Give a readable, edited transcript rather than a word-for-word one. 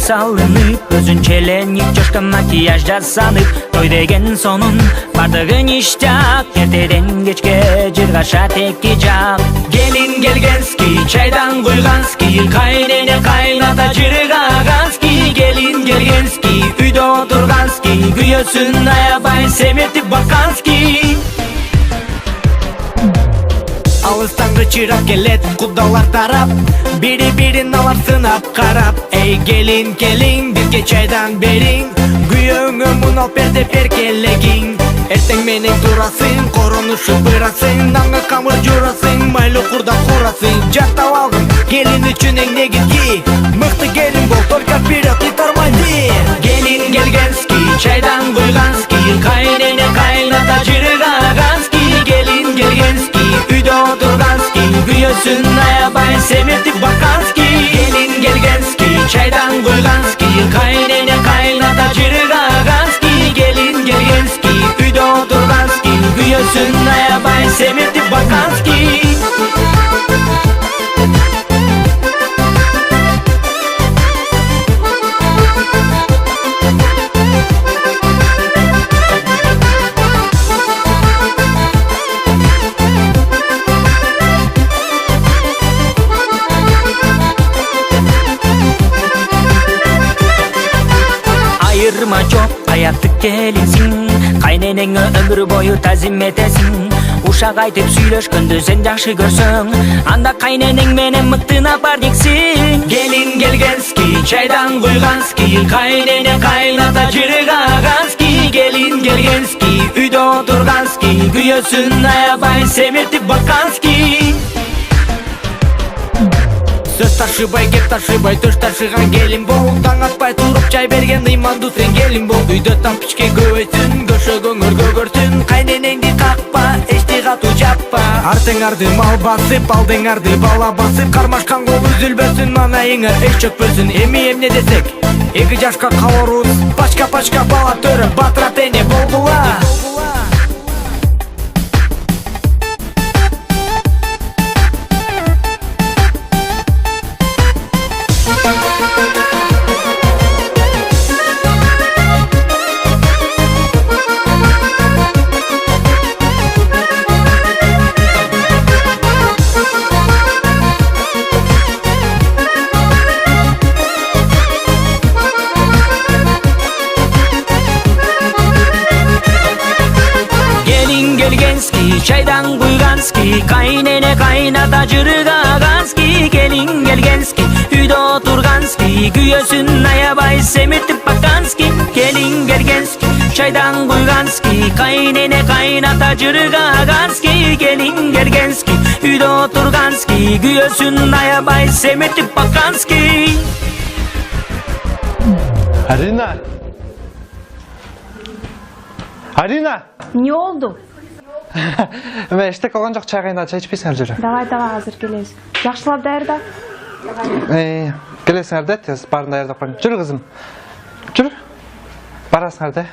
салынып, өзүн челенip жашка макияж жасанып, той деген сонун бардыгын иштеп, эртеден кечке жыргаша теки жап. Келин келгенски, чайдан куйгански, кайнене кайната жыргагански. Келин келгенски, үйдө отургански, күйөөсүн аябай семиртип баккански. Алыстан чырап келет кудалар тарап, бири-бирин алар сынап карап. Эй келин, келин, бизге чайдан бериң, күйөөңө мун алып бер деп эркелегиң. Эртең менен турасың, коронушуп бырасың, нанга камыр журасың, майлы курда курасың. Жактап алгым келин үчүн эң негизги, мыкты келин бол, только вперед и тормози. Келин келгенски, чайдан куйгански, кайнене кайната жыргагански. Келин келгенски, үйдө отургански, күйөөсүн аябай семиртип баккански. Келин келгенски, чайдан куйгански, кайнене кайната жыргагански. Келин келгенски, үйдө отургански, күйөөсүн аябай семиртип баккански. Айырма жок, аяктык келинсиң, кайненеңе өмүр бою тазим этесиң. Ушак айтып сүйлөшкөндү сен жакшы көрсөң, анда кайненең менен мыктына бар дексиң. Келин келгенски, чайдан куйгански, кайнене кайната жыргагански. Келин келгенски, үйдө отургански, күйөөсүн аябай семиртип баккански. Сөз ташыбай, кеп ташыбай, төш ташыган келин бол. Таң атпай туруп чай берген ыймандуу сен келин бол. Үйдө тампичке көбөйсүн, көшөгөңөр көгөрсүн. Кайненеңди какпа, эчти катуу жаппа. Артыңарды мал басып, алдыңарды бала басып. Кармашкан кол үзүлбөсүн, манайыңар эч чөкпөсүн. Эми эмне десек, 2 жашка калорубуз, пачка бала төрөп, батыра тене болгула. Чайдан куйгански, кайнене кайната жыргагански. Келин келгенски, үйдө отургански, күйөөсүн аябай семиртип баккански. Келин келгенски, чайдан куйгански, кайнене кайната жыргагански. Келин келгенски, үйдө отургански, күйөөсүн аябай семиртип баккански. Арина! Арина! Не oldu? Мен эштек калган жок, чай кайнап, чай ичпейсиңер жүрө. Давай, азыр келебиз. Жакшылап даярда. Келесиңер да, тез барын даярдап коеюн. Жүрү кызым. Жүрү. Барасыңар да.